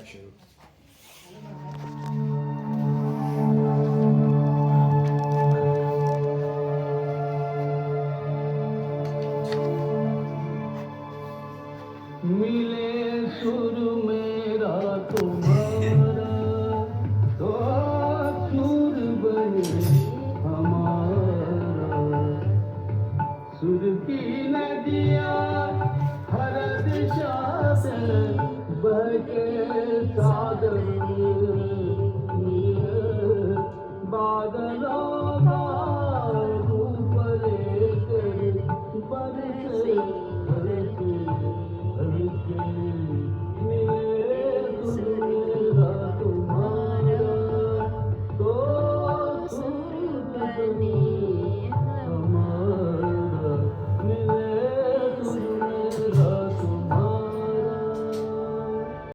शुरू। मिले सुर मेरा तुम्हारा तो सुर बने हमारा। सुर की नदियाँ हर दिशा से बह के सागर